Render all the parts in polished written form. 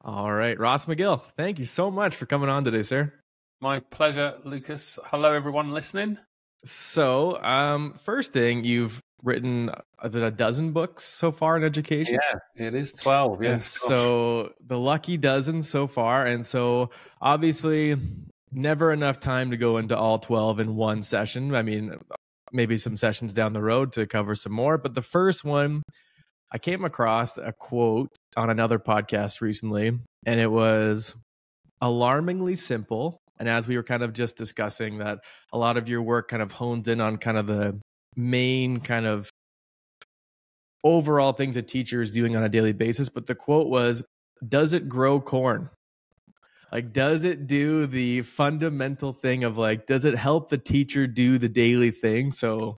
All right, Ross McGill, thank you so much for coming on today, sir. My pleasure, Lucas. Hello, everyone listening. So, first thing, you've written a dozen books so far in education. Yeah, it is 12. And Yes. so the lucky dozen so far. And so obviously never enough time to go into all 12 in one session. I mean, maybe some sessions down the road to cover some more. But the first one, I came across a quote on another podcast recently, and it was alarmingly simple. And as we were kind of just discussing, that a lot of your work kind of hones in on kind of the main kind of overall things a teacher is doing on a daily basis. But the quote was, does it grow corn? Like, does it do the fundamental thing of like, does it help the teacher do the daily thing? So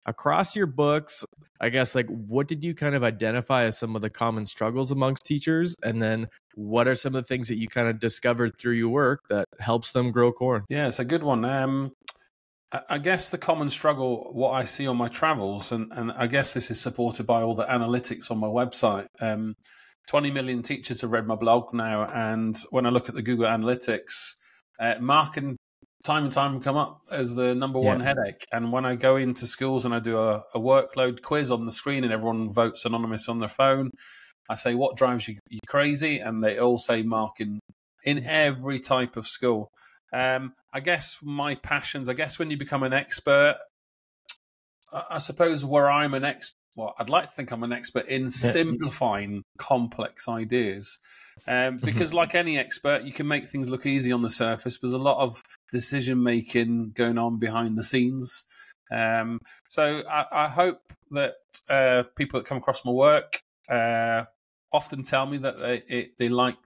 across your books, I guess, like, what did you kind of identify as some of the common struggles amongst teachers? And then what are some of the things that you kind of discovered through your work that helps them grow corn? Yeah, it's a good one. I guess the common struggle, what I see on my travels, and I guess this is supported by all the analytics on my website. 20 million teachers have read my blog now. And when I look at the Google Analytics, marking time and time come up as the number one headache. And when I go into schools and I do a workload quiz on the screen and everyone votes anonymous on their phone, I say, what drives you crazy? And they all say marking in every type of school. I guess my passions, when you become an expert, I suppose where I'm an expert, well, I'd like to think I'm an expert in simplifying complex ideas. Because like any expert, you can make things look easy on the surface. There's a lot of decision-making going on behind the scenes. So I hope that people that come across my work often tell me that they like,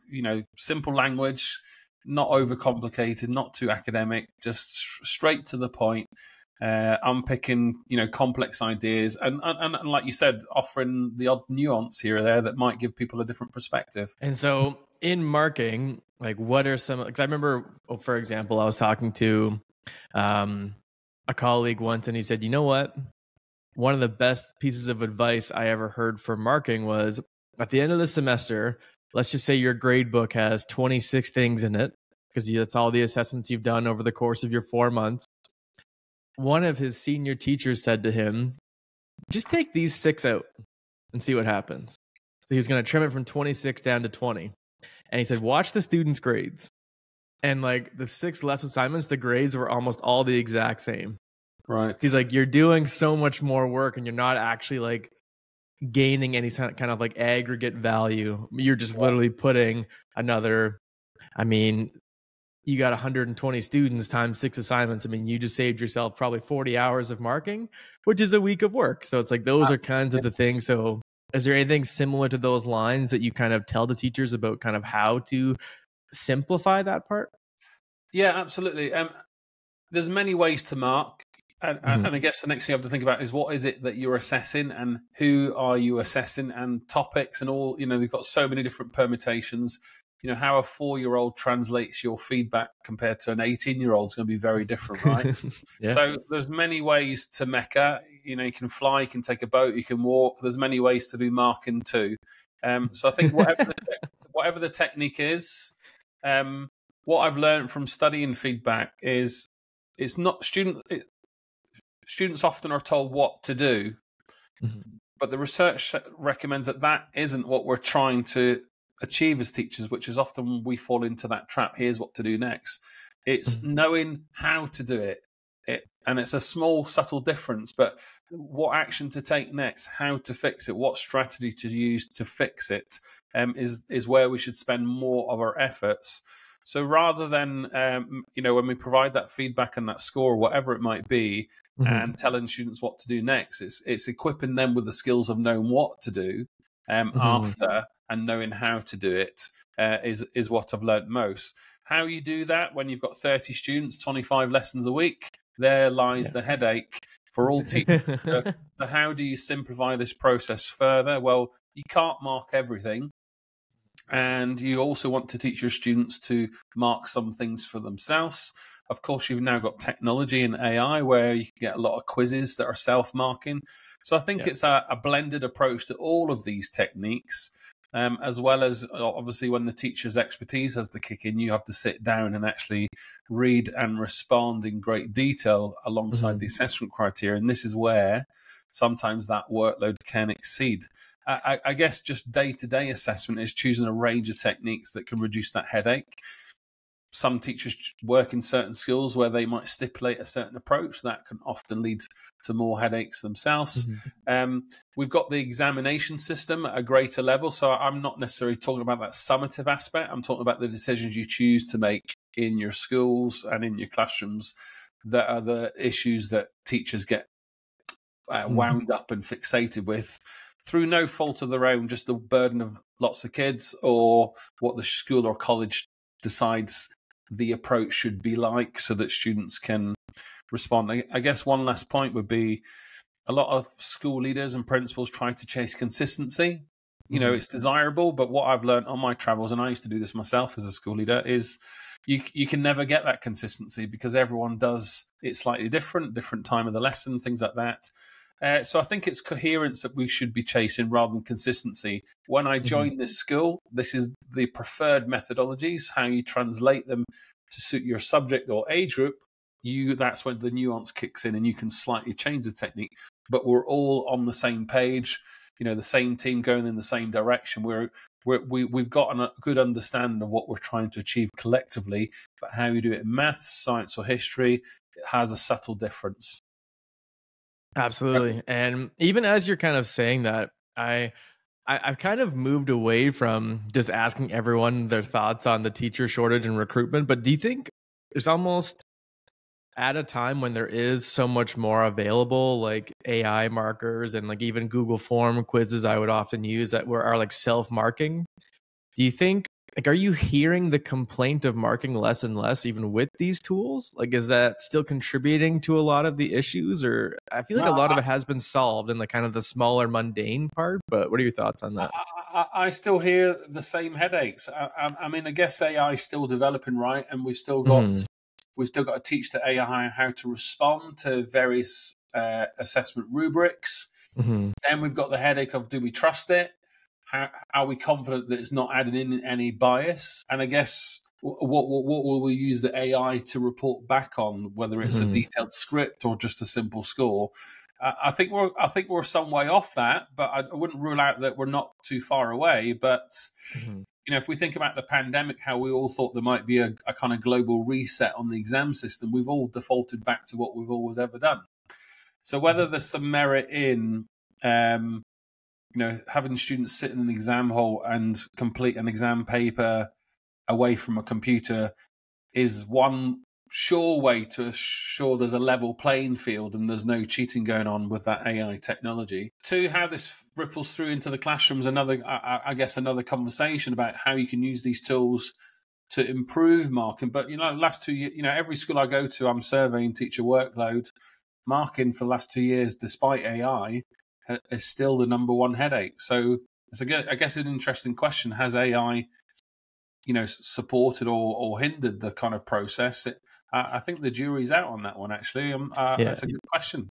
simple language, not overcomplicated, not too academic, just straight to the point. Unpicking, complex ideas, and like you said, offering the odd nuance here or there that might give people a different perspective. And so, in marking, like, what are some? Because I remember, for example, I was talking to a colleague once, and he said, "You know what? One of the best pieces of advice I ever heard for marking was at the end of the semester. Let's just say your grade book has 26 things in it, because that's all the assessments you've done over the course of your 4 months." One of his senior teachers said to him, just take these 6 out and see what happens. So he was going to trim it from 26 down to 20. And he said, watch the students' grades. And like the 6 less assignments, the grades were almost all the exact same. Right. He's like, you're doing so much more work and you're not actually like gaining any kind of like aggregate value. You're just literally putting another, you got 120 students times 6 assignments. You just saved yourself probably 40 hours of marking, which is a week of work. So it's like, those are kinds of the things. So is there anything similar to those lines that you kind of tell the teachers about kind of how to simplify that part? Yeah, absolutely. There's many ways to mark. And I guess the next thing you have to think about is what is it that you're assessing and who are you assessing, and topics and all, they've got so many different permutations. How a 4-year-old translates your feedback compared to an 18-year-old is going to be very different, right? So there's many ways to Mecca. You can fly, you can take a boat, you can walk. There's many ways to do marking too. So I think whatever the technique is, what I've learned from studying feedback is it's not students often are told what to do, but the research recommends that isn't what we're trying to achieve as teachers, which is often we fall into that trap. Here's what to do next. It's knowing how to do it. And it's a small, subtle difference, but what action to take next, how to fix it, what strategy to use to fix it, is where we should spend more of our efforts. So rather than, when we provide that feedback and that score, whatever it might be, and telling students what to do next, it's equipping them with the skills of knowing what to do after, and knowing how to do it is what I've learned most. How you do that when you've got 30 students, 25 lessons a week, there lies the headache for all teachers. So how do you simplify this process further? Well, you can't mark everything. And you also want to teach your students to mark some things for themselves. Of course, you've now got technology and AI where you can get a lot of quizzes that are self-marking. So I think it's a blended approach to all of these techniques. as well as obviously when the teacher's expertise has to kick in, you have to sit down and actually read and respond in great detail alongside the assessment criteria. And this is where sometimes that workload can exceed. I guess just day-to-day assessment is choosing a range of techniques that can reduce that headache. Some teachers work in certain schools where they might stipulate a certain approach that can often lead to more headaches themselves. We've got the examination system at a greater level. So I'm not necessarily talking about that summative aspect. I'm talking about the decisions you choose to make in your schools and in your classrooms that are the issues that teachers get wound up and fixated with through no fault of their own, just the burden of lots of kids or what the school or college decides the approach should be like so that students can respond. I guess one last point would be a lot of school leaders and principals try to chase consistency. You know, it's desirable, but what I've learned on my travels, and I used to do this myself as a school leader, is you can never get that consistency because everyone does it slightly different time of the lesson, things like that. So I think it's coherence that we should be chasing rather than consistency. When I joined this school, this is the preferred methodologies, how you translate them to suit your subject or age group. That's when the nuance kicks in and you can slightly change the technique. But we're all on the same page, you know, the same team going in the same direction. We've got a good understanding of what we're trying to achieve collectively, but how you do it in maths, science or history, it has a subtle difference. Absolutely. And even as you're kind of saying that, I've kind of moved away from just asking everyone their thoughts on the teacher shortage and recruitment. But do you think it's almost at a time when there is so much more available, like AI markers and like even Google form quizzes I would often use that are like self-marking? Do you think, like, are you hearing the complaint of marking less and less even with these tools? Like, is that still contributing to a lot of the issues? Or I feel like a lot of it has been solved in the kind of the smaller mundane part, but what are your thoughts on that? I still hear the same headaches. I mean, I guess AI is still developing, right? And we've still got to teach the AI how to respond to various assessment rubrics. Then we've got the headache of, do we trust it? How are we confident that it's not adding in any bias? And I guess what will we use the AI to report back on, whether it's a detailed script or just a simple score? I think we're some way off that, but I wouldn't rule out that we're not too far away. But you know, if we think about the pandemic, how we all thought there might be a kind of global reset on the exam system, we've all defaulted back to what we've always ever done. So whether there's some merit in you know, having students sit in an exam hall and complete an exam paper away from a computer is one sure way to assure there's a level playing field and there's no cheating going on with that AI technology. Two, how this ripples through into the classrooms, I guess another conversation about how you can use these tools to improve marking. But, you know, last 2 years, you know, every school I go to, I'm surveying teacher workload. Marking for the last 2 years, despite AI, is still the number one headache. So it's I guess an interesting question. Has AI, you know, supported or hindered the kind of process? I think the jury's out on that one, actually. That's a good question.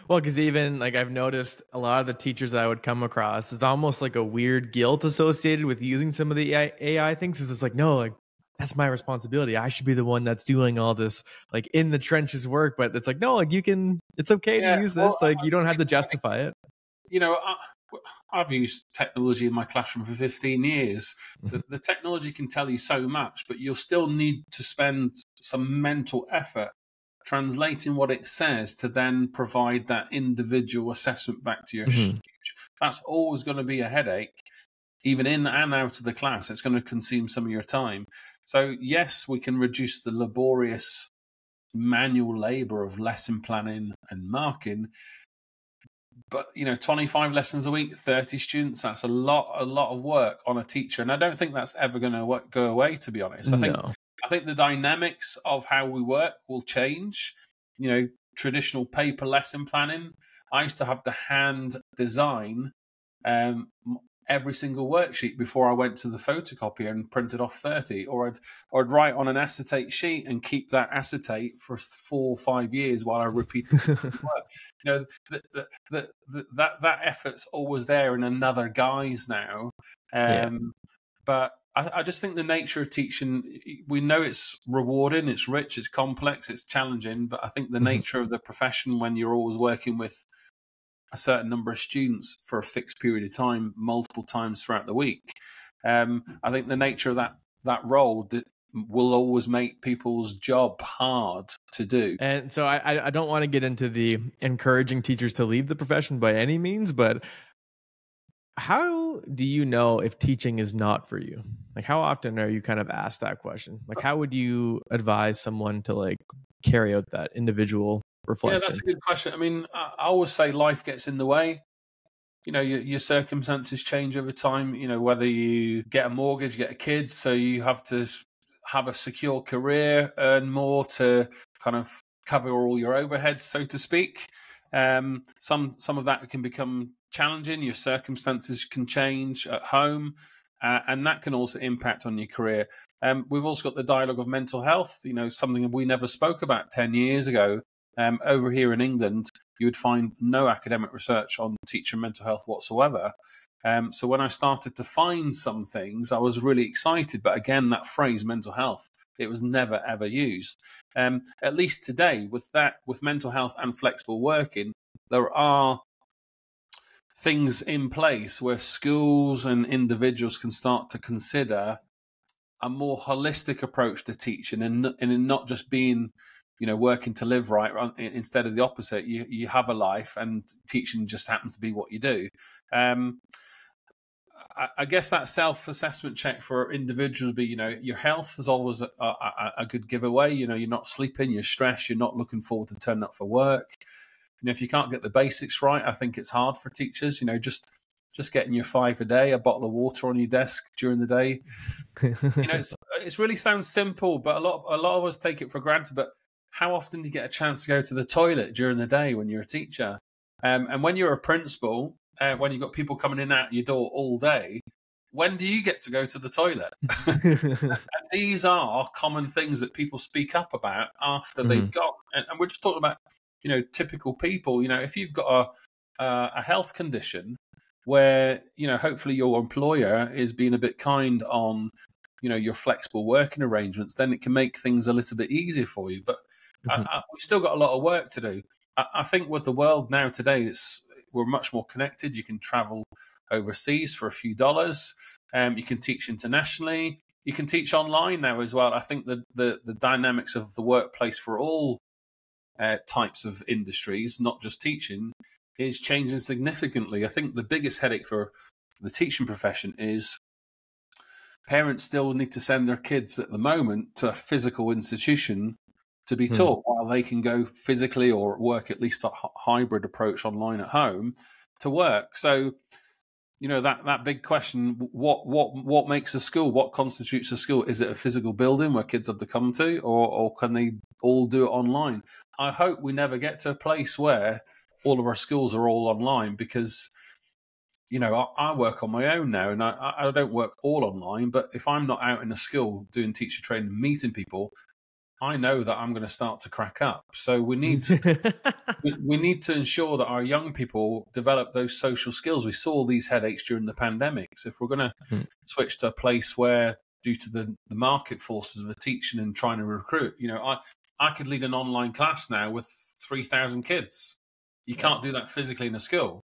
Well, because even like I've noticed a lot of the teachers that I would come across, there's almost like a weird guilt associated with using some of the AI things. Because it's like, no, like that's my responsibility. I should be the one that's doing all this like in the trenches work. But it's like, no, like it's okay to use this. Like you don't have to justify it. You know, I've used technology in my classroom for 15 years. The technology can tell you so much, but you'll still need to spend some mental effort translating what it says to then provide that individual assessment back to your student. That's always going to be a headache, even in and out of the class. It's going to consume some of your time. So yes, we can reduce the laborious manual labor of lesson planning and marking. But, you know, 25 lessons a week, 30 students, that's a lot of work on a teacher. And I don't think that's ever going to go away, to be honest. I think the dynamics of how we work will change. You know, traditional paper lesson planning, I used to have to hand design every single worksheet before I went to the photocopier and printed off 30, or I'd write on an acetate sheet and keep that acetate for 4 or 5 years while I repeated the work. You know, that effort's always there in another guise now. But I just think the nature of teaching, we know it's rewarding, it's rich, it's complex, it's challenging, but I think the nature of the profession, when you're always working with a certain number of students for a fixed period of time, multiple times throughout the week, I think the nature of that role will always make people's job hard to do. And so I don't want to get into the encouraging teachers to leave the profession by any means, but how do you know if teaching is not for you? Like, how often are you kind of asked that question? Like, how would you advise someone to like carry out that individual reflection? Yeah, that's a good question. I mean, I always say life gets in the way. You know, your circumstances change over time. You know, whether you get a mortgage, get a kid, so you have to have a secure career, earn more to kind of cover all your overheads, so to speak. Some of that can become challenging. Your circumstances can change at home, and that can also impact on your career. We've also got the dialogue of mental health. You know, something we never spoke about 10 years ago. Over here in England, you would find no academic research on teacher mental health whatsoever. So when I started to find some things, I was really excited. But again, that phrase mental health, it was never, ever used. At least today, with mental health and flexible working, there are things in place where schools and individuals can start to consider a more holistic approach to teaching, and not just being, you know, working to live right, instead of the opposite. You have a life, and teaching just happens to be what you do. I guess that self-assessment check for individuals would be, you know, your health is always a good giveaway. You know, you're not sleeping, you're stressed, you're not looking forward to turning up for work. You know, if you can't get the basics right, I think it's hard for teachers. You know, just getting your 5 a day, a bottle of water on your desk during the day. You know, it really sounds simple, but a lot of us take it for granted. But how often do you get a chance to go to the toilet during the day when you're a teacher? And when you're a principal, when you've got people coming in and out your door all day, when do you get to go to the toilet? And these are common things that people speak up about after they've gone. And we're just talking about, you know, typical people. You know, if you've got a health condition where, you know, hopefully your employer is being a bit kind on, you know, your flexible working arrangements, then it can make things a little bit easier for you. But we've still got a lot of work to do. I think with the world now today, we're much more connected. You can travel overseas for a few dollars. You can teach internationally. You can teach online now as well. I think the dynamics of the workplace for all types of industries, not just teaching, is changing significantly. I think the biggest headache for the teaching profession is parents still need to send their kids at the moment to a physical institution to be taught, while they can go physically or work at least a hybrid approach online at home to work. So, you know, that big question, what makes a school? What constitutes a school? Is it a physical building where kids have to come to, or can they all do it online? I hope we never get to a place where all of our schools are all online, because, you know, I work on my own now, and I don't work all online, but if I'm not out in a school doing teacher training, meeting people, I know that I'm going to start to crack up. So we need to ensure that our young people develop those social skills. We saw these headaches during the pandemic. So if we're going to switch to a place where, due to the market forces of teaching and trying to recruit, you know, I could lead an online class now with 3,000 kids. You can't do that physically in a school.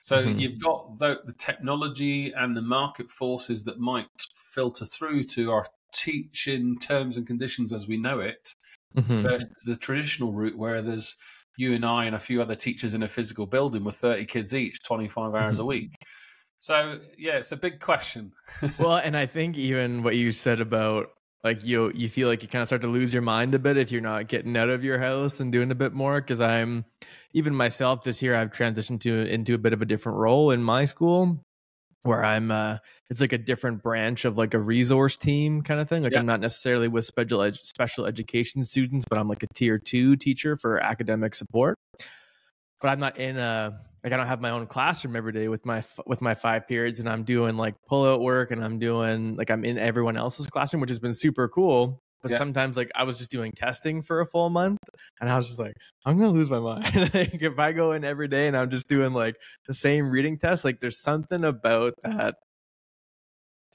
So you've got the technology and the market forces that might filter through to our teaching terms and conditions as we know it, versus the traditional route where there's you and I and a few other teachers in a physical building with 30 kids each, 25 hours a week. So yeah, it's a big question. Well, and I think even what you said about, like, you feel like you kind of start to lose your mind a bit if you're not getting out of your house and doing a bit more. Because I'm, even myself this year, I've transitioned into a bit of a different role in my school, where I'm it's like a different branch of like a resource team kind of thing. Like, I'm not necessarily with special education students, but I'm like a tier 2 teacher for academic support. but I'm not in a, like, I don't have my own classroom every day with my 5 periods, and I'm doing like pullout work, and I'm doing like, I'm in everyone else's classroom, which has been super cool. But Yeah. sometimes, like, I was just doing testing for a full month, and I was just like, I'm gonna lose my mind. Like, if I go in every day and I'm just doing like the same reading test, like, there's something about that,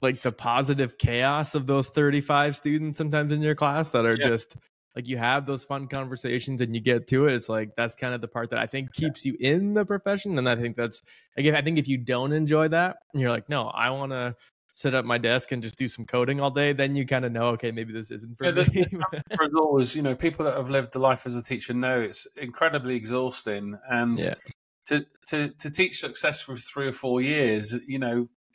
like the positive chaos of those 35 students sometimes in your class that are Yeah. just like, you have those fun conversations and you get to it. It's like, that's kind of the part that I think keeps you in the profession. And I think that's, again, I think if you don't enjoy that and you're like, no, I want to sit at my desk and just do some coding all day, then you kind of know, okay, maybe this isn't for The me. challenge is always, people that have lived the life as a teacher know it's incredibly exhausting. And Yeah. to teach success for 3 or 4 years,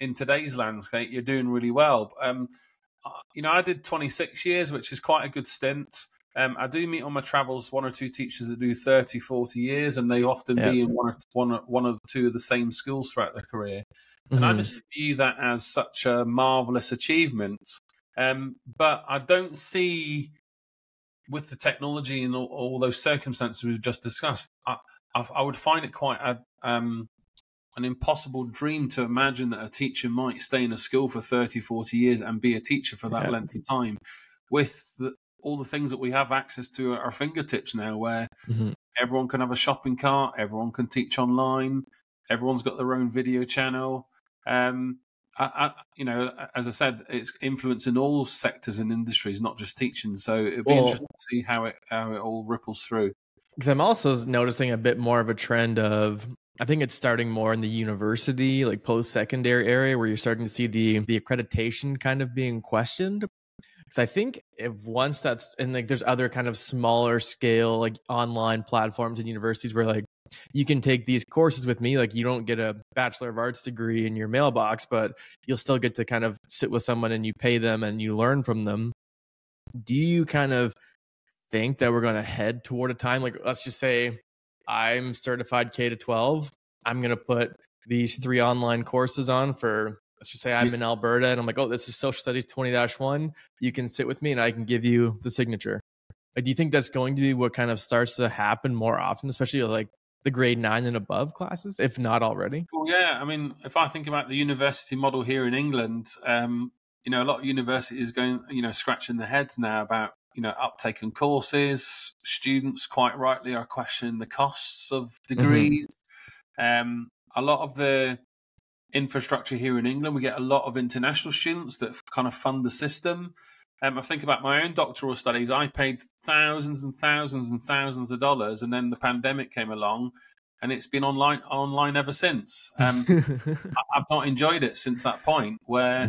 in today's landscape, you're doing really well. I did 26 years, which is quite a good stint. I do meet on my travels 1 or 2 teachers that do 30, 40 years, and they often be in one or two of the same schools throughout their career. And I just view that as such a marvelous achievement. But I don't see, with the technology and all those circumstances we've just discussed, I would find it quite an impossible dream to imagine that a teacher might stay in a school for 30, 40 years and be a teacher for that length of time with all the things that we have access to at our fingertips now, where everyone can have a shopping cart, everyone can teach online, everyone's got their own video channel. As I said, it's influencing all sectors and industries, not just teaching. So it'd be interesting to see how it all ripples through. Because I'm also noticing a bit more of a trend of, I think it's starting more in the university, like post-secondary area, where you're starting to see the accreditation kind of being questioned. Because I think if once that's, and like there's other kind of smaller scale like online platforms and universities where like you can take these courses with me, like you don't get a Bachelor of Arts degree in your mailbox, but you'll still get to kind of sit with someone and you pay them and you learn from them. Do you kind of think that we're going to head toward a time, like, let's just say I'm certified K to 12, I'm going to put these 3 online courses on for, let's just say I'm in Alberta and I'm like, oh, this is social studies 20-1, you can sit with me and I can give you the signature. Like, do you think that's going to be what kind of starts to happen more often, especially like the grade 9 and above classes, if not already? Well, yeah, I mean, if I think about the university model here in England, a lot of universities going, scratching their heads now about, uptake on courses. Students quite rightly are questioning the costs of degrees. A lot of the infrastructure here in England, we get a lot of international students that kind of fund the system. I think about my own doctoral studies. I paid thousands and thousands and thousands of dollars, and then the pandemic came along, and it's been online ever since. I've not enjoyed it since that point, where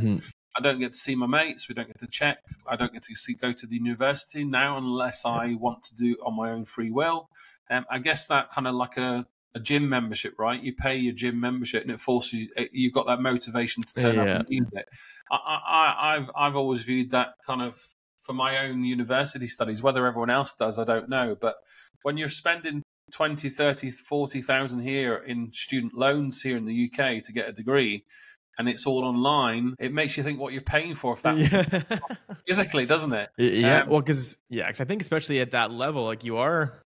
I don't get to see my mates. We don't get to check. I don't get to go to the university now unless I want to do it on my own free will. I guess that kind of like a gym membership, right? You pay your gym membership and it forces you, you've got that motivation to turn up and use it. I've always viewed that kind of, for my own university studies, whether everyone else does, I don't know. But when you're spending 20, 30, 40,000 here in student loans here in the UK to get a degree, and it's all online, it makes you think what you're paying for if that was physically, doesn't it? Yeah. Well, because I think especially at that level, like you are,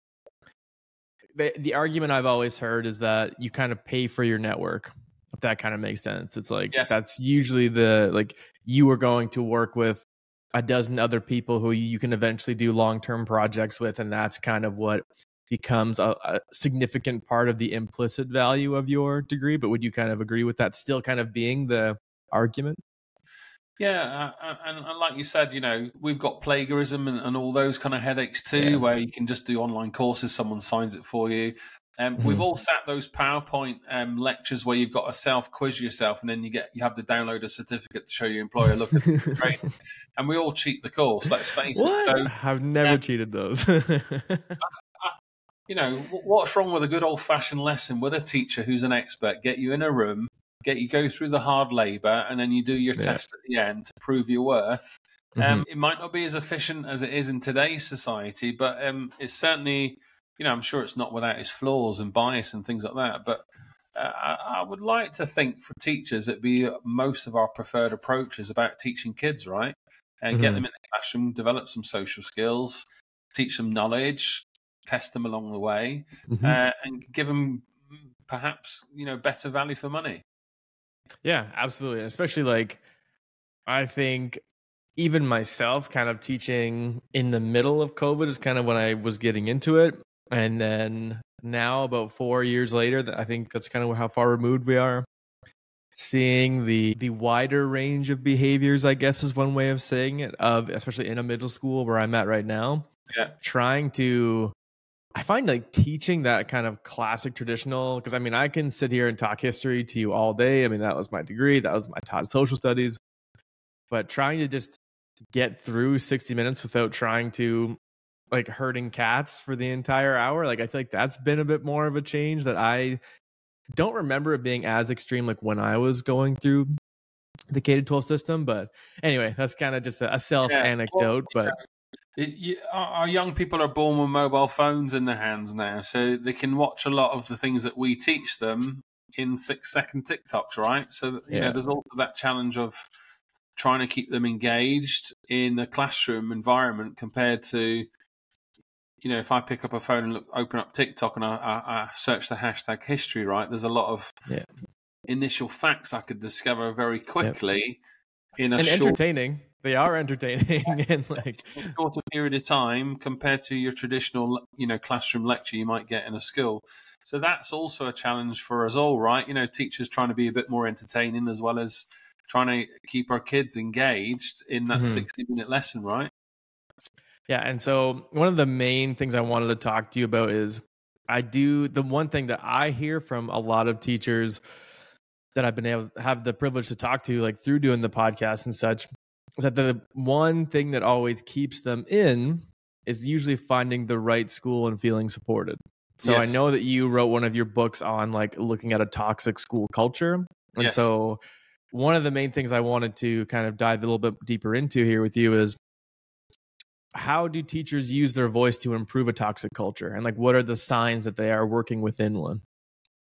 the argument I've always heard is that you kind of pay for your network, if that kind of makes sense. It's like, that's usually like you are going to work with a dozen other people who you can eventually do long-term projects with. And that's kind of what becomes a significant part of the implicit value of your degree. But would you kind of agree with that still kind of being the argument? Yeah, and like you said, we've got plagiarism and all those kind of headaches too, where you can just do online courses, someone signs it for you. We've all sat those PowerPoint lectures where you've got to self-quiz yourself, and then you have to download a certificate to show your employer, look at the training. And we all cheat the course, let's face it. So I've never cheated those. What's wrong with a good old-fashioned lesson with a teacher who's an expert? Get you in a room, get you go through the hard labor, and then you do your test at the end to prove your worth. It might not be as efficient as it is in today's society, but it's certainly, I'm sure it's not without its flaws and bias and things like that. But I would like to think for teachers, it'd be most of our preferred approaches about teaching kids, right? And get them in the classroom, develop some social skills, teach them knowledge, test them along the way, and give them perhaps, better value for money. Yeah, absolutely. And especially like, I think even myself kind of teaching in the middle of COVID is kind of when I was getting into it. And then now about 4 years later, I think that's kind of how far removed we are. Seeing the wider range of behaviors, I guess, is one way of saying it, of especially in a middle school where I'm at right now. Yeah. I find like teaching that kind of classic traditional, because I mean, I can sit here and talk history to you all day. I mean, that was my degree. I taught social studies. But trying to just get through 60 minutes without trying to like herding cats for the entire hour, like I feel like that's been a bit more of a change that I don't remember it being as extreme like when I was going through the K-12 system. But anyway, that's kind of just a self anecdote. But our young people are born with mobile phones in their hands now, so they can watch a lot of the things that we teach them in 6-second TikToks, right? So there's also that challenge of trying to keep them engaged in a classroom environment compared to, if I pick up a phone and open up TikTok and I search the hashtag history, right? There's a lot of initial facts I could discover very quickly in a entertaining. They are entertaining in like a shorter period of time compared to your traditional, classroom lecture you might get in a school. So that's also a challenge for us all, right? Teachers trying to be a bit more entertaining as well as trying to keep our kids engaged in that 60-minute lesson, right? Yeah, and so one of the main things I wanted to talk to you about is the one thing that I hear from a lot of teachers that I've been able to have the privilege to talk to, like through doing the podcast and such, is that the one thing that always keeps them in is usually finding the right school and feeling supported. So I know that you wrote one of your books on like looking at a toxic school culture. And so one of the main things I wanted to kind of dive a little bit deeper into here with you is, how do teachers use their voice to improve a toxic culture? And like, what are the signs that they are working within one?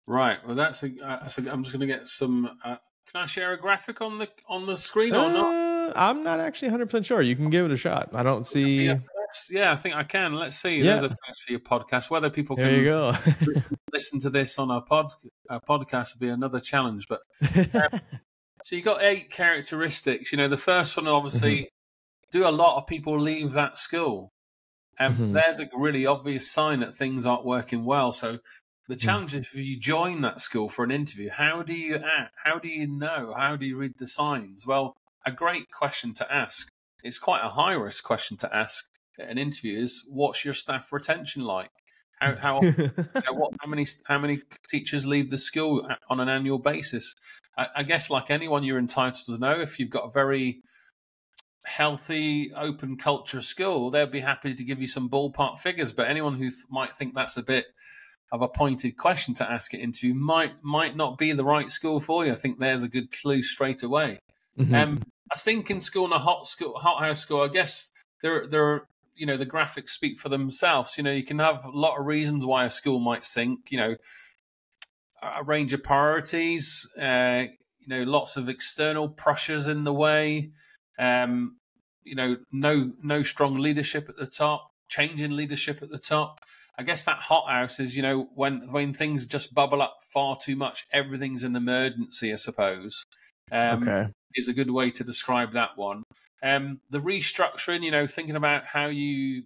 Right. Well, I'm just going to get some, can I share a graphic on the screen or not? I'm not actually 100% sure. You can give it a shot. I don't see. Yeah, I think I can. Let's see. There's a first for your podcast. Whether people can there you go. listen to this on our podcast will be another challenge. But so you got 8 characteristics. The first one, obviously, do a lot of people leave that school? There's a really obvious sign that things aren't working well. So the challenge is, if you join that school for an interview, how do you act? How do you know? How do you read the signs? Well, a great question to ask. It's quite a high-risk question to ask at an interview is, what's your staff retention like? How many teachers leave the school on an annual basis? I guess like anyone, you're entitled to know. If you've got a very healthy, open culture school, they'll be happy to give you some ballpark figures. But anyone who might think that's a bit of a pointed question to ask at interview might not be the right school for you. I think there's a good clue straight away. A sinking school and a hothouse school, I guess there are, the graphics speak for themselves. You can have a lot of reasons why a school might sink. A range of priorities. Lots of external pressures in the way. No strong leadership at the top. Changing leadership at the top. I guess that hothouse is, when things just bubble up far too much, everything's an emergency, I suppose. Is a good way to describe that one. The restructuring, thinking about how you,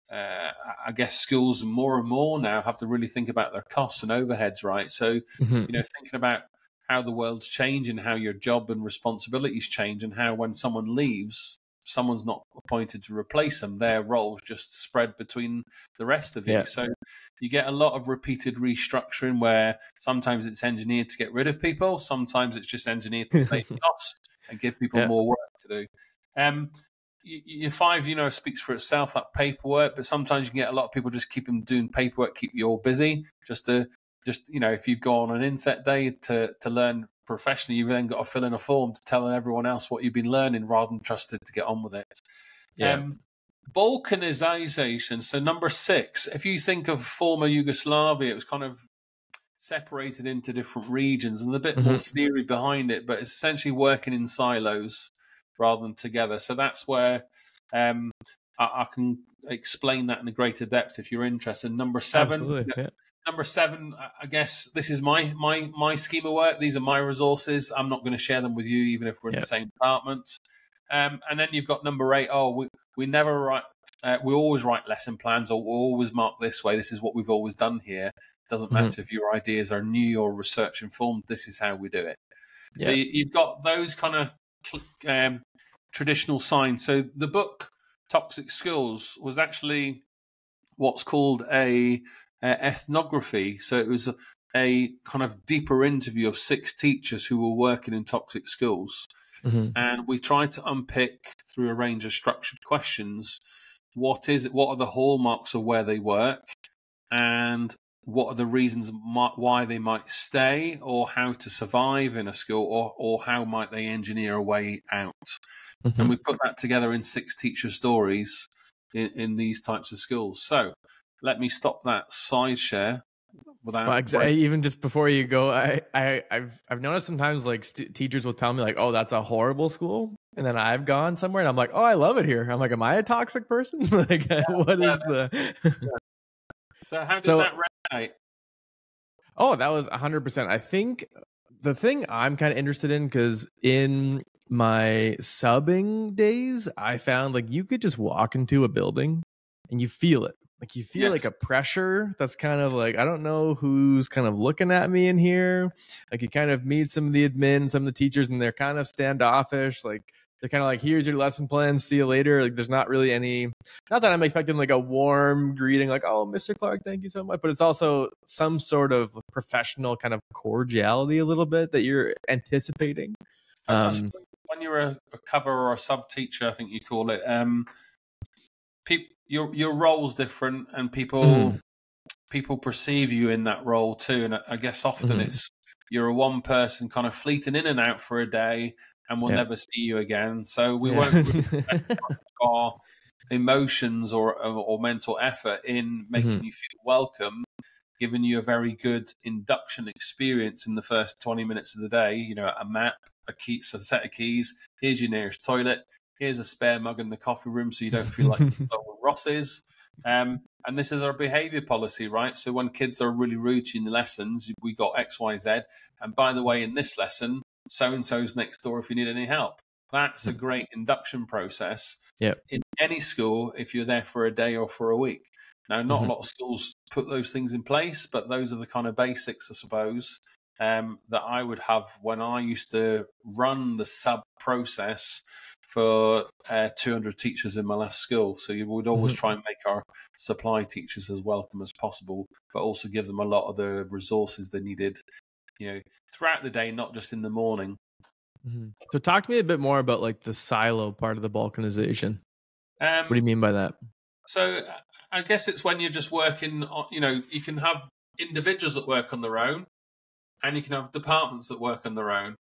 I guess schools more and more now have to really think about their costs and overheads, right? So, thinking about how the world's changing, how your job and responsibilities change, and how when someone leaves, someone's not appointed to replace them. Their roles just spread between the rest of you. So you get a lot of repeated restructuring where sometimes it's engineered to get rid of people. Sometimes it's just engineered to save costs and give people more work to do. Your 5, speaks for itself, that paperwork, but sometimes you can get a lot of people just keep them doing paperwork, keep you all busy. If you've gone on an inset day to learn professionally, you've then got to fill in a form to tell everyone else what you've been learning rather than trusted to get on with it. Balkanization. So number 6, if you think of former Yugoslavia, it was kind of separated into different regions and a bit more theory behind it, but it's essentially working in silos rather than together. So that's where I can explain that in a greater depth if you're interested. Number seven. Absolutely. Yeah. Number seven, I guess this is my scheme of work. These are my resources. I'm not going to share them with you, even if we're in the same department. And then you've got number eight. We never write. We always write lesson plans, or we always mark this way. This is what we've always done here. Doesn't matter if your ideas are new or research informed. This is how we do it. Yeah. So you've got those kind of traditional signs. So the book Toxic Schools was actually what's called a ethnography. So it was a kind of deeper interview of 6 teachers who were working in toxic schools. And we tried to unpick through a range of structured questions what are the hallmarks of where they work, and what are the reasons why they might stay, or how to survive in a school, or how might they engineer a way out. And we put that together in 6 teacher stories in these types of schools. So let me stop that side share. Even just before you go, I've noticed sometimes like teachers will tell me like, oh, that's a horrible school, and then I've gone somewhere and I'm like, oh, I love it here. I'm like, am I a toxic person? Like, what is the? So how did that resonate? Oh, that was 100%. I think the thing I'm kind of interested in, because in my subbing days, I found like you could just walk into a building and you feel it. Like you feel like a pressure that's kind of like, I don't know who's kind of looking at me in here. Like you kind of meet some of the admin, some of the teachers, and they're kind of standoffish. Like they're kind of like, here's your lesson plan, see you later. Like there's not really not that I'm expecting like a warm greeting, like, oh, Mr. Clark, thank you so much. But it's also some sort of professional kind of cordiality a little bit that you're anticipating. When you're a cover or a sub teacher, I think you call it, your role's different, and people perceive you in that role too. And I guess often it's you're a one person kind of fleeting in and out for a day, and we'll never see you again. So we won't reflect our emotions or mental effort in making you feel welcome, giving you a very good induction experience in the first 20 minutes of the day. You know, a map, a set of keys. Here's your nearest toilet. Here's a spare mug in the coffee room so you don't feel like you're Ross's. And this is our behaviour policy, right? So when kids are really rude to you in the lessons, we got X, Y, Z. And by the way, in this lesson, so-and-so's next door if you need any help. That's a great induction process in any school if you're there for a day or for a week. Now, not a lot of schools put those things in place, but those are the kind of basics, I suppose, that I would have when I used to run the sub process for 200 teachers in my last school. So you would always try and make our supply teachers as welcome as possible, but also give them a lot of the resources they needed, you know, throughout the day, not just in the morning. So talk to me a bit more about like the silo part of the balkanization. What do you mean by that? So I guess it's when you're just working on, you know, you can have individuals that work on their own, and you can have departments that work on their own.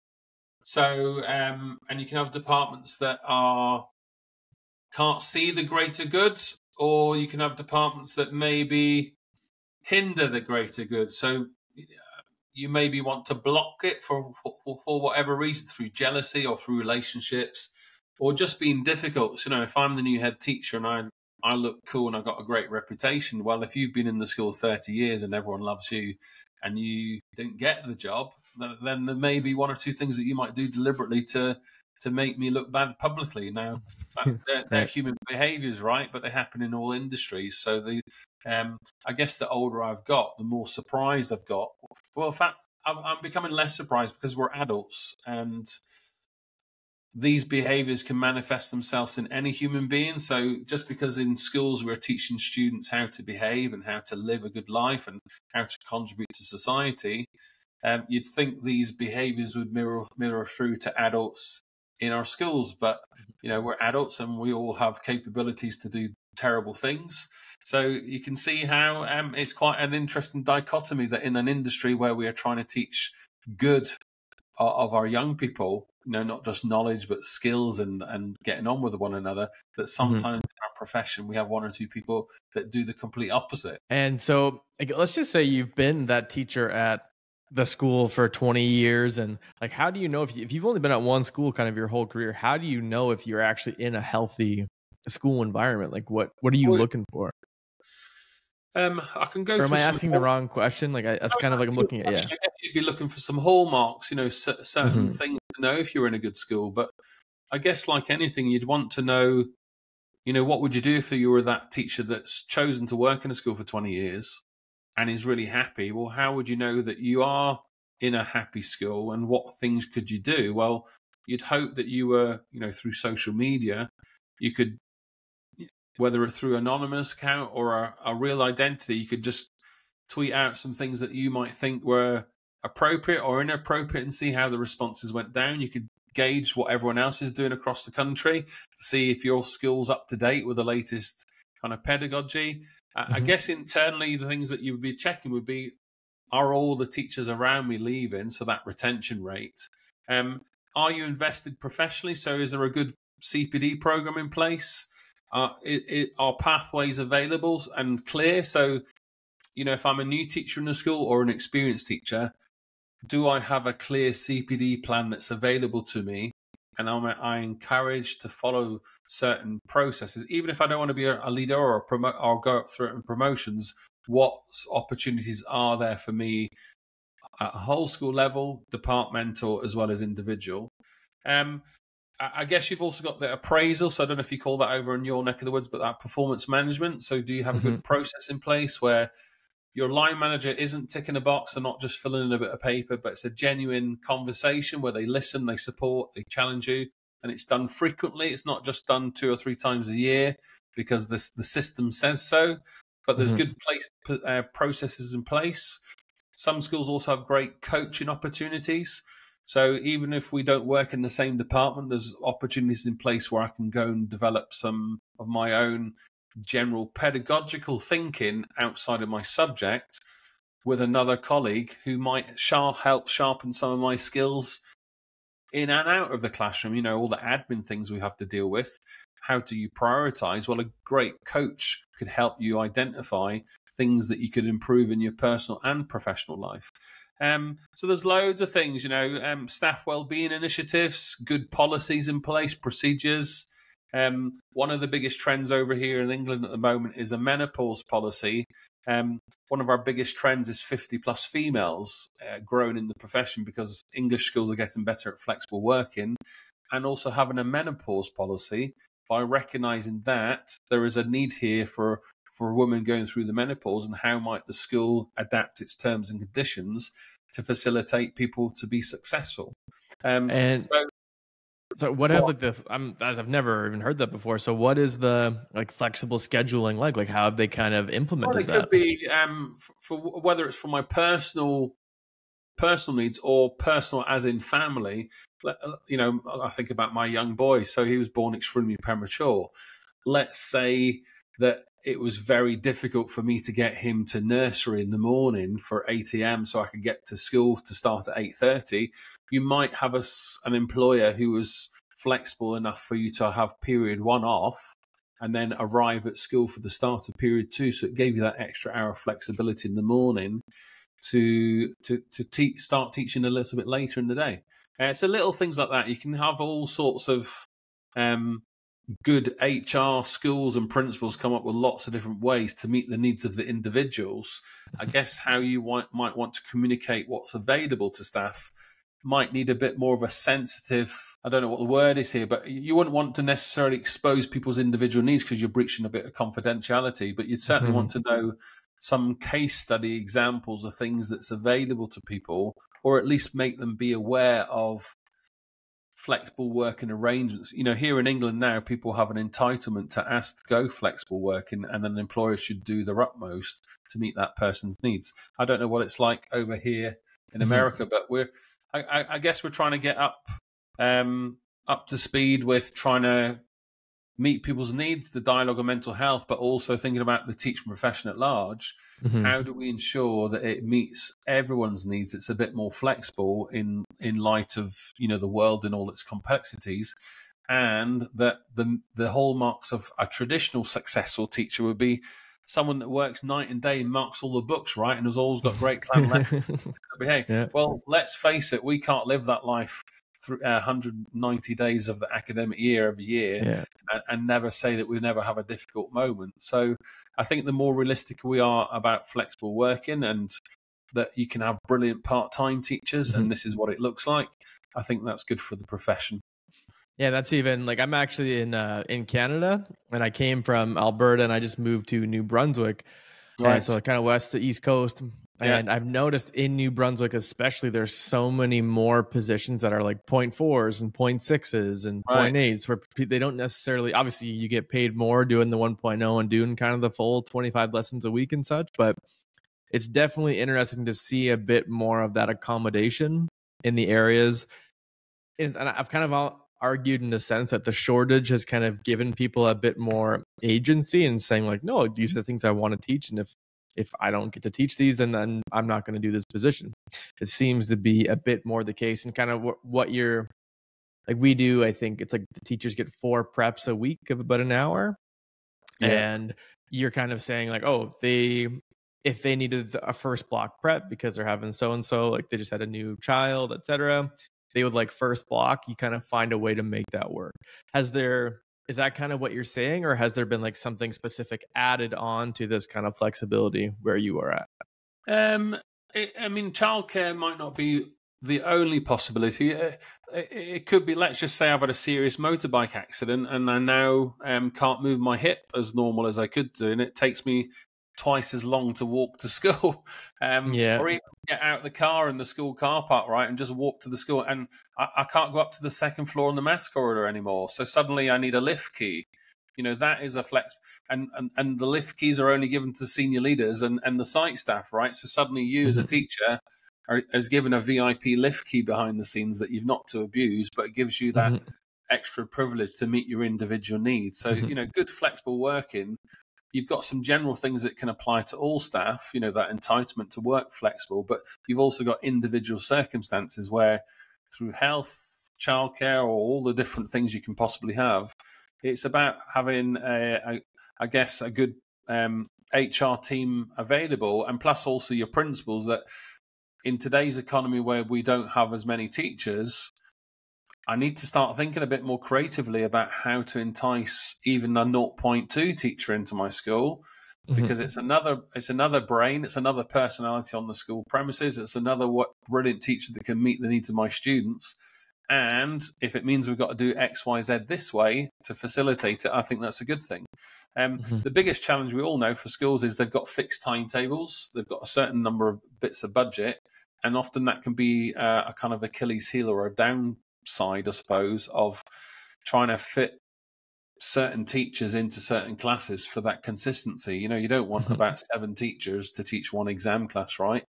So, and you can have departments that can't see the greater good, or you can have departments that maybe hinder the greater good. So you maybe want to block it for whatever reason, through jealousy or through relationships, or just being difficult. So, you know, if I'm the new head teacher and I look cool and I've got a great reputation, well, if you've been in the school 30 years and everyone loves you and you didn't get the job, then there may be one or two things that you might do deliberately to make me look bad publicly. Now, they're human behaviours, right? But they happen in all industries. So I guess the older I've got, the more surprised I've got. Well, in fact, I'm becoming less surprised because we're adults, and these behaviours can manifest themselves in any human being. So just because in schools we're teaching students how to behave and how to live a good life and how to contribute to society, you'd think these behaviours would mirror through to adults in our schools. But, you know, we're adults and we all have capabilities to do terrible things. So you can see how it's quite an interesting dichotomy that in an industry where we are trying to teach good of our young people, you know, not just knowledge, but skills and getting on with one another, that sometimes in our profession, we have one or two people that do the complete opposite. And so let's just say you've been that teacher at the school for 20 years. And like, how do you know if you've only been at one school kind of your whole career, how do you know if you're actually in a healthy school environment? Like what are you Well, looking for? I can go Or am through I some. asking the wrong question? Like that's kind of like I'm looking at, yeah. I guess you'd be looking for some hallmarks, certain Hmm. things to know if you're in a good school. But I guess, like anything, you'd want to know, what would you do if you were that teacher that's chosen to work in a school for 20 years and is really happy? Well, how would you know that you are in a happy school, and what things could you do? Well, you'd hope that you were, through social media, you could, whether it's through anonymous account or a real identity, you could just tweet out some things that you might think were appropriate or inappropriate and see how the responses went down. You could gauge what everyone else is doing across the country to see if your school's up to date with the latest kind of pedagogy. I guess internally, the things that you would be checking would be, are all the teachers around me leaving? So that retention rate. Are you invested professionally? So is there a good CPD program in place? Are pathways available and clear? So, if I'm a new teacher in a school or an experienced teacher, do I have a clear CPD plan that's available to me? And am I encouraged to follow certain processes, even if I don't want to be a leader or or go up through it in promotions? What opportunities are there for me at a whole school level, departmental, as well as individual? I guess you've also got the appraisal. So I don't know if you call that over in your neck of the woods, but that performance management. So do you have a good process in place where your line manager isn't ticking a box and not just filling in a bit of paper, but it's a genuine conversation where they listen, they support, they challenge you, and it's done frequently. It's not just done 2 or 3 times a year because the system says so, but there's good processes in place. Some schools also have great coaching opportunities. So even if we don't work in the same department, there's opportunities in place where I can go and develop some of my own general pedagogical thinking outside of my subject with another colleague who might help sharpen some of my skills in and out of the classroom. All the admin things we have to deal with. How do you prioritize? Well, a great coach could help you identify things that you could improve in your personal and professional life. So there's loads of things, staff wellbeing initiatives, good policies in place, procedures. One of the biggest trends over here in England at the moment is a menopause policy. One of our biggest trends is 50 plus females growing in the profession because English schools are getting better at flexible working, and also having a menopause policy by recognizing that there is a need here for a woman going through the menopause, and how might the school adapt its terms and conditions to facilitate people to be successful. So what have I've never even heard that before. So what is the flexible scheduling like? Like how have they kind of implemented that? It could be for whether it's for my personal needs or personal as in family. I think about my young boy. So he was born extremely premature. Let's say that it was very difficult for me to get him to nursery in the morning for 8 a.m. so I could get to school to start at 8:30. You might have an employer who was flexible enough for you to have period 1 off and then arrive at school for the start of period 2. So it gave you that extra hour of flexibility in the morning to start teaching a little bit later in the day. So little things like that. You can have all sorts of good HR schools and principals come up with lots of different ways to meet the needs of the individuals. I guess how you might want to communicate what's available to staff might need a bit more of a sensitive, I don't know what the word is here, but you wouldn't want to necessarily expose people's individual needs because you're breaching a bit of confidentiality, but you'd certainly want to know some case study examples of things that's available to people, or at least make them be aware of flexible working arrangements. Here in England now, people have an entitlement to ask to go flexible working, and an employer should do their utmost to meet that person's needs. I don't know what it's like over here in America, but I guess we're trying to get up to speed with trying to meet people's needs, the dialogue of mental health, but also thinking about the teaching profession at large. How do we ensure that it meets everyone's needs? It's a bit more flexible in light of the world and all its complexities, and that the hallmarks of a traditional successful teacher would be someone that works night and day, marks all the books right, and has always got great clan lessons to behave. Yeah. Well, let's face it, we can't live that life 190 days of the academic year every year, Yeah. and never say that we never have a difficult moment. So I think the more realistic we are about flexible working, and that you can have brilliant part-time teachers, and this is what it looks like, I think that's good for the profession. Yeah, that's even like I'm actually in Canada, and I came from Alberta, and I just moved to New Brunswick, and so kind of west to East Coast. And I've noticed in New Brunswick, especially, there's so many more positions that are like 0.4s and 0.6s and 0.8s, where they don't necessarily, obviously you get paid more doing the 1.0 and doing kind of the full 25 lessons a week and such, but it's definitely interesting to see a bit more of that accommodation in the areas. And I've kind of argued in the sense that the shortage has kind of given people a bit more agency and saying like, no, these are the things I want to teach. And if I don't get to teach these, then I'm not going to do this position. It seems to be a bit more the case, and kind of what you're like we do. I think it's like the teachers get 4 preps a week of about an hour. And you're kind of saying like, oh, if they needed a first block prep because they're having so-and-so, like they just had a new child, etc., they would like first block, you kind of find a way to make that work. Is that kind of what you're saying, or has there been like something specific added on to this kind of flexibility where you are at? I mean, childcare might not be the only possibility. It could be, let's just say I've had a serious motorbike accident and I now can't move my hip as normal as I could do, and it takes me twice as long to walk to school, or even get out of the car in the school car park, right, and just walk to the school. And I can't go up to the second floor in the maths corridor anymore. So suddenly I need a lift key. That is a flex, and the lift keys are only given to senior leaders and the site staff, right? So suddenly you as a teacher is given a VIP lift key behind the scenes that you've not to abuse, but it gives you that extra privilege to meet your individual needs. So, good flexible working. You've got some general things that can apply to all staff, that entitlement to work flexible, but you've also got individual circumstances where through health, childcare, or all the different things you can possibly have, it's about having, a good HR team available, and plus also your principals, that in today's economy where we don't have as many teachers, I need to start thinking a bit more creatively about how to entice even a 0.2 teacher into my school, because it's another brain, it's another personality on the school premises, it's another brilliant teacher that can meet the needs of my students. And if it means we've got to do X, Y, Z this way to facilitate it, I think that's a good thing. The biggest challenge we all know for schools is they've got fixed timetables, they've got a certain number of bits of budget, and often that can be a kind of Achilles heel or a downside, I suppose, of trying to fit certain teachers into certain classes for that consistency. You don't want about 7 teachers to teach one exam class, right?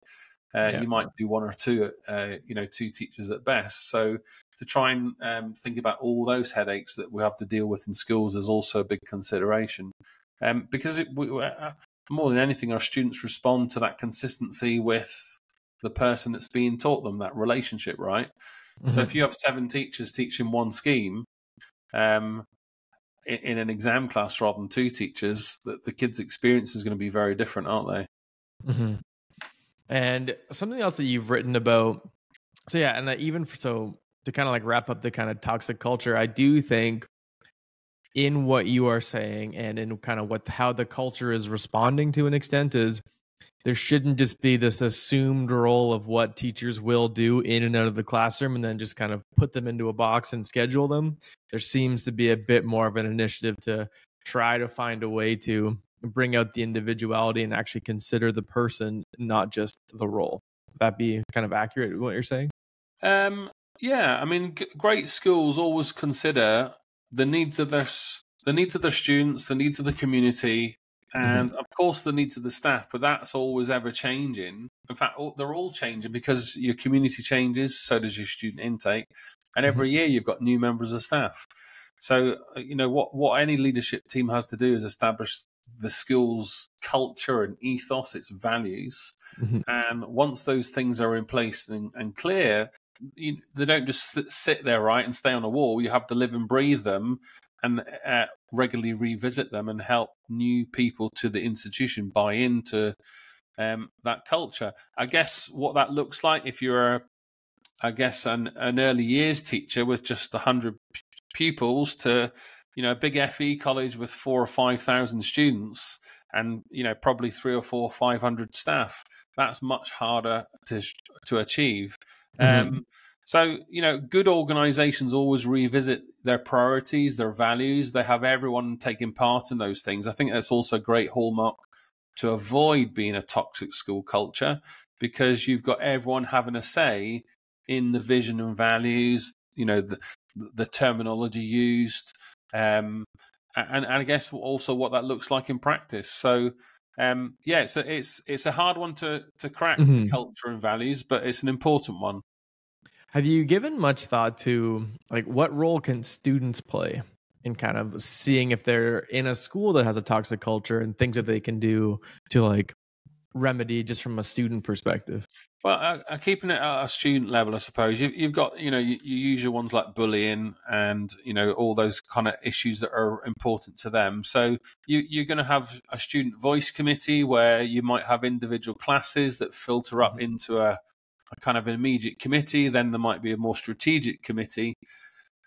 You might do 1 or 2, 2 teachers at best. So to try and think about all those headaches that we have to deal with in schools is also a big consideration. Because more than anything, our students respond to that consistency with the person that's being taught them, that relationship, right? So if you have 7 teachers teaching one scheme in an exam class rather than 2 teachers, the kids' experience is going to be very different, aren't they? And something else that you've written about, so yeah, and to kind of like wrap up the kind of toxic culture, I do think in what you are saying and in kind of how the culture is responding to an extent is there shouldn't just be this assumed role of what teachers will do in and out of the classroom and then just kind of put them into a box and schedule them. There seems to be a bit more of an initiative to try to find a way to bring out the individuality and actually consider the person, not just the role. Would that be kind of accurate in what you're saying? Yeah, I mean, great schools always consider the needs of their students, the needs of the community, and of course the needs of the staff. But that's always ever changing. In fact, they're all changing because your community changes, so does your student intake, and every year you've got new members of staff. So what any leadership team has to do is establish the school's culture and ethos, its values, and once those things are in place and clear, they don't just sit there, right, and stay on a wall. You have to live and breathe them and regularly revisit them and help new people to the institution buy into that culture. I guess what that looks like, if you're I guess, an early years teacher with just 100 pupils to, a big FE college with 4,000 or 5,000 students and, probably 300 or 400 or 500 staff. That's much harder to achieve. So, good organizations always revisit their priorities, their values. They have everyone taking part in those things. I think that's also a great hallmark to avoid being a toxic school culture, because you've got everyone having a say in the vision and values, the terminology used, and I guess also what that looks like in practice. So, it's a hard one to crack, the culture and values, but it's an important one. Have you given much thought to like what role can students play in kind of seeing if they're in a school that has a toxic culture and things that they can do to like remedy just from a student perspective? Well, keeping it at a student level, I suppose you've got your usual ones like bullying and all those kind of issues that are important to them. So you're going to have a student voice committee where you might have individual classes that filter up into a kind of an immediate committee. Then there might be a more strategic committee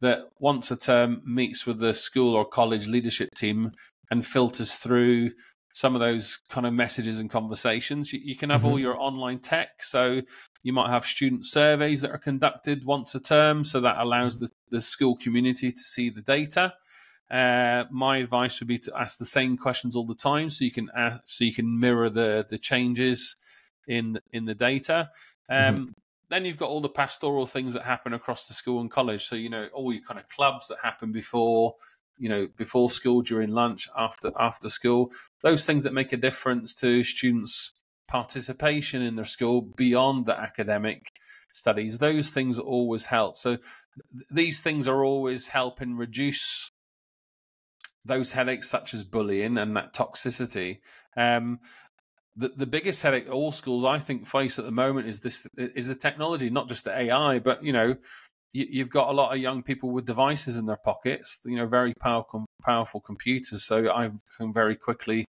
that once a term meets with the school or college leadership team and filters through some of those kind of messages and conversations. You can have all your online tech. So you might have student surveys that are conducted once a term. So that allows the school community to see the data. My advice would be to ask the same questions all the time, so you can mirror the changes in the data. Then you've got all the pastoral things that happen across the school and college. So, all your kind of clubs that happen before school, during lunch, after school, those things that make a difference to students' participation in their school beyond the academic studies. Those things always help. So these things are always helping reduce those headaches such as bullying and that toxicity. The biggest headache all schools, I think, face at the moment is the technology, not just the AI, but you've got a lot of young people with devices in their pockets, very powerful computers. So I can very quickly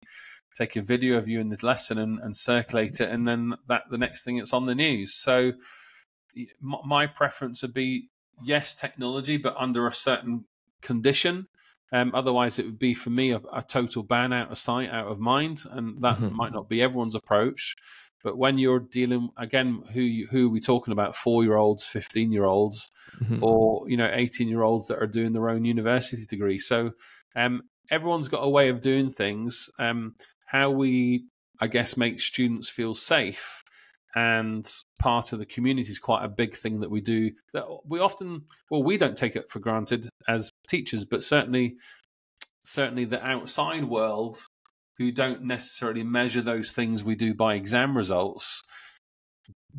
take a video of you in the lesson and circulate it, and then the next thing it's on the news. So my preference would be yes, technology, but under a certain condition. Otherwise, it would be for me a total ban, out of sight, out of mind, and that might not be everyone's approach. But when you're dealing, again, who are we talking about? 4-year-olds, 15-year-olds, or 18-year-olds that are doing their own university degree. So everyone's got a way of doing things. How we, I guess, make students feel safe and part of the community is quite a big thing that we do. That we often, we don't take it for granted as teachers, but certainly the outside world, who don't necessarily measure those things we do by exam results,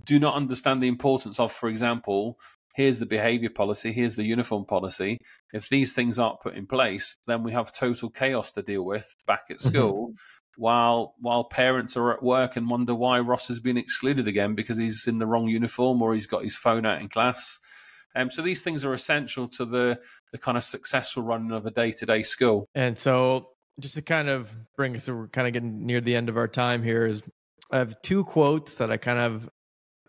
do not understand the importance of, for example, here's the behavior policy, here's the uniform policy. If these things aren't put in place, then we have total chaos to deal with back at school, while parents are at work and wonder why Ross has been excluded again because he's in the wrong uniform or he's got his phone out in class. So these things are essential to the kind of successful running of a day-to-day school. And so just to kind of bring us, so we're kind of getting near the end of our time here, is I have 2 quotes that I kind of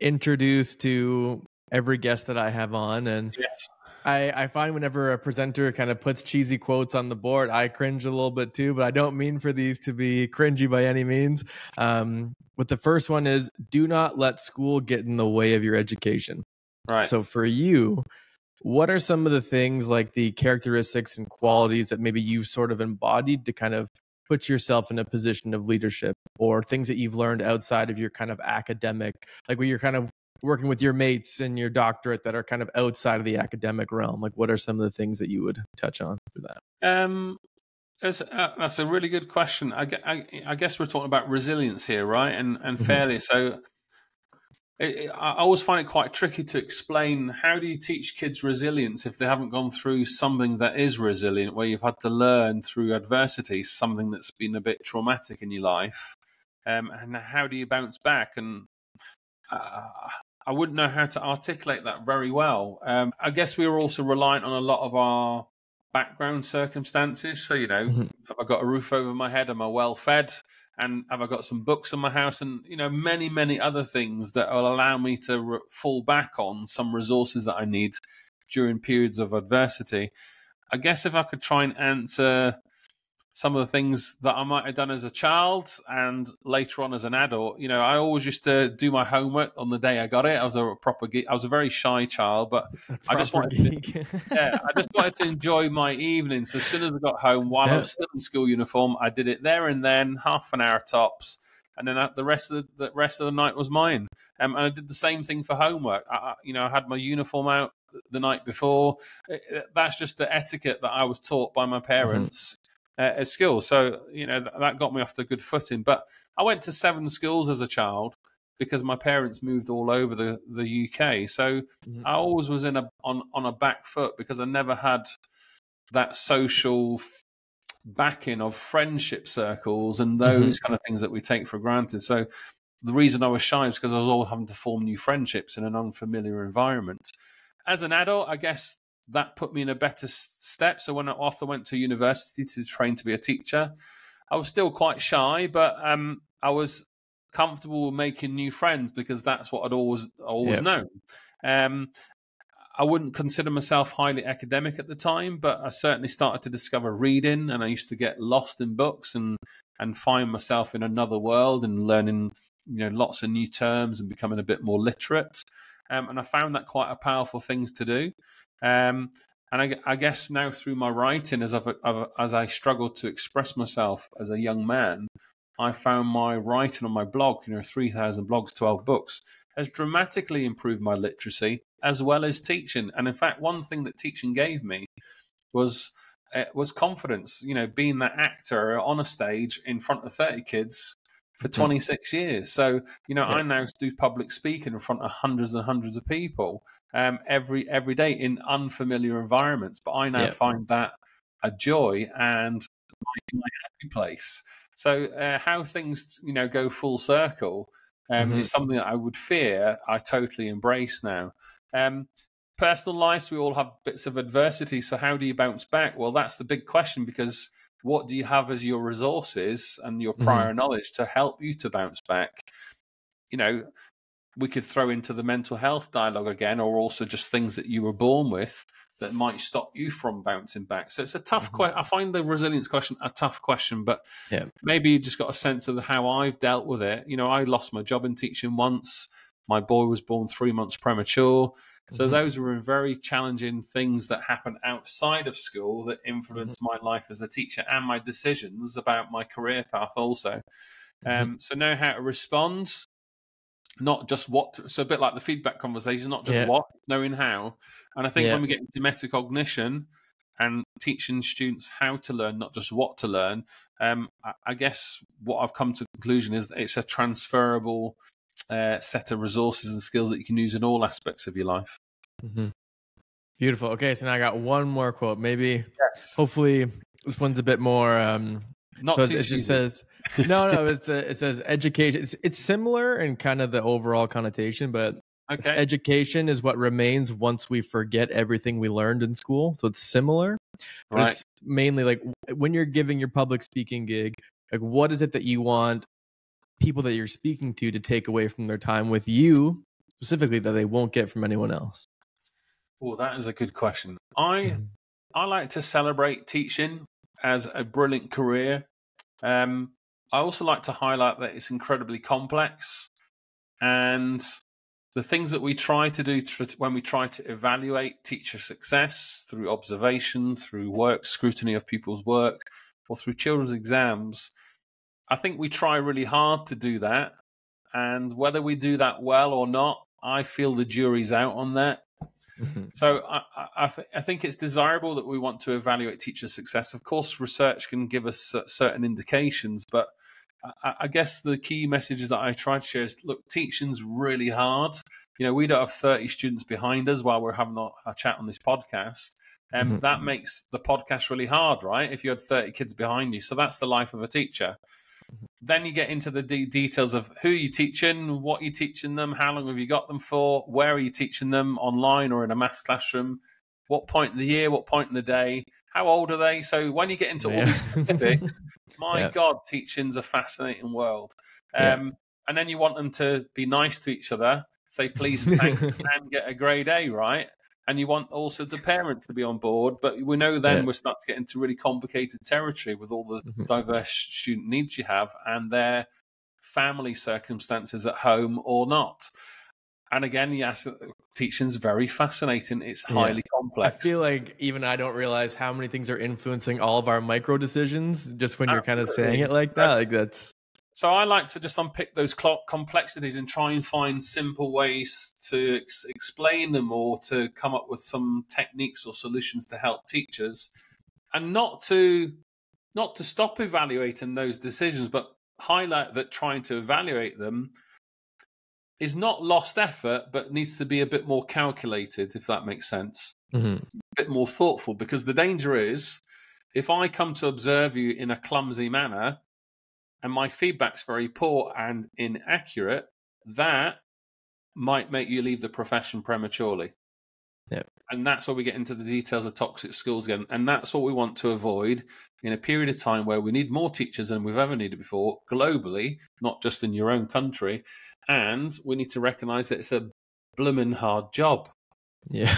introduce to every guest that I have on. And yes. I find whenever a presenter kind of puts cheesy quotes on the board, I cringe a little bit too, but I don't mean for these to be cringy by any means. But the first one is, do not let school get in the way of your education. Right. So for you, what are some of the things, like the characteristics and qualities that maybe you've sort of embodied to kind of put yourself in a position of leadership, or things that you've learned outside of your kind of academic, like where you're kind of working with your mates and your doctorate that are kind of outside of the academic realm? Like, what are some of the things that you would touch on for that? That's a really good question. I guess we're talking about resilience here, right? And fairly. So I always find it quite tricky to explain, how do you teach kids resilience if they haven't gone through something that is resilient, where you've had to learn through adversity, something that's been a bit traumatic in your life. And how do you bounce back? And I wouldn't know how to articulate that very well. I guess we were also reliant on a lot of our background circumstances. So, have I got a roof over my head? Am I well fed? And have I got some books in my house? And, many, many other things that will allow me to fall back on some resources that I need during periods of adversity. I guess if I could try and answer some of the things that I might have done as a child and later on as an adult, I always used to do my homework on the day I got it. I was a proper geek. I was a very shy child, but I just wanted to enjoy my evenings. As soon as I got home, while I was still in school uniform, I did it there and then, half an hour tops, and then the rest of the night was mine. And I did the same thing for homework. I had my uniform out the night before. That's just the etiquette that I was taught by my parents. At school. So, that got me off to a good footing. But I went to 7 schools as a child because my parents moved all over the UK. So I always was on a back foot because I never had that social backing of friendship circles and those kind of things that we take for granted. So the reason I was shy is because I was always having to form new friendships in an unfamiliar environment. As an adult, I guess that put me in a better step. So when I went to university to train to be a teacher, I was still quite shy, but I was comfortable making new friends because that's what I'd always known. I wouldn't consider myself highly academic at the time, but I certainly started to discover reading, and I used to get lost in books and find myself in another world and learning, lots of new terms and becoming a bit more literate. And I found that quite a powerful thing to do. And I guess now through my writing, as I struggled to express myself as a young man, I found my writing on my blog, 3,000 blogs, 12 books, has dramatically improved my literacy as well as teaching. And in fact, one thing that teaching gave me was confidence, being that actor on a stage in front of 30 kids for 26 years. So, I now do public speaking in front of hundreds and hundreds of people every day in unfamiliar environments. But I now find that a joy and my happy place. So how things, go full circle is something that I would fear I totally embrace now. Personal lives, we all have bits of adversity. So how do you bounce back? Well, that's the big question, because what do you have as your resources and your prior knowledge to help you to bounce back? We could throw into the mental health dialogue again, or also just things that you were born with that might stop you from bouncing back. So it's a tough question. I find the resilience question a tough question, but maybe you just got a sense of how I've dealt with it. I lost my job in teaching once. My boy was born 3 months premature. So those were very challenging things that happened outside of school that influenced my life as a teacher and my decisions about my career path also. So know how to respond, not just what. So a bit like the feedback conversation, not just what, knowing how. And I think when we get into metacognition and teaching students how to learn, not just what to learn, I guess what I've come to the conclusion is that it's a transferable set of resources and skills that you can use in all aspects of your life. Beautiful. Okay, so now I got one more quote. Maybe, hopefully, this one's a bit more. Not so too it just says no. It says education. It's similar in kind of the overall connotation, but education is what remains once we forget everything we learned in school. So it's similar, but it's mainly like when you're giving your public speaking gig, like what is it that you want people that you're speaking to take away from their time with you specifically that they won't get from anyone else? Oh, that is a good question. I like to celebrate teaching as a brilliant career. I also like to highlight that it's incredibly complex, and the things that we try to do when we try to evaluate teacher success through observation, through work scrutiny of people's work, or through children's exams, I think we try really hard to do that. And whether we do that well or not, I feel the jury's out on that. So I think it's desirable that we want to evaluate teacher success. Of course, research can give us certain indications, but I guess the key messages that I try to share is, look, teaching's really hard. We don't have 30 students behind us while we're having a chat on this podcast. And that makes the podcast really hard, right? If you had 30 kids behind you. So that's the life of a teacher. Then you get into the details of who you're teaching, what you're teaching them, how long have you got them for, where are you teaching them, online or in a maths classroom, what point in the year, what point in the day, how old are they? So when you get into all these specifics, my God, teaching's a fascinating world. And then you want them to be nice to each other, say please and thank you, and get a grade A, right? And you want also the parents to be on board. But we know then we're starting to get into really complicated territory with all the diverse student needs you have and their family circumstances at home or not. And again, yes, teaching's very fascinating. It's highly complex. I feel like even I don't realize how many things are influencing all of our micro decisions just when you're kind of saying it like that. Like that's. So I like to just unpick those complexities and try and find simple ways to explain them or to come up with some techniques or solutions to help teachers, and not to stop evaluating those decisions, but highlight that trying to evaluate them is not lost effort, but needs to be a bit more calculated, if that makes sense. A bit more thoughtful, because the danger is if I come to observe you in a clumsy manner and my feedback's very poor and inaccurate, that might make you leave the profession prematurely. And that's where we get into the details of toxic schools again. And that's what we want to avoid in a period of time where we need more teachers than we've ever needed before, globally, not just in your own country. And we need to recognize that it's a blooming hard job. Yeah.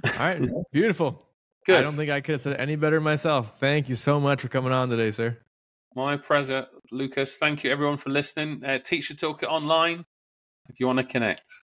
All right. Beautiful. Good. I don't think I could have said it any better myself. Thank you so much for coming on today, sir. My pleasure, Lucas. Thank you, everyone, for listening. Teacher Toolkit online if you want to connect.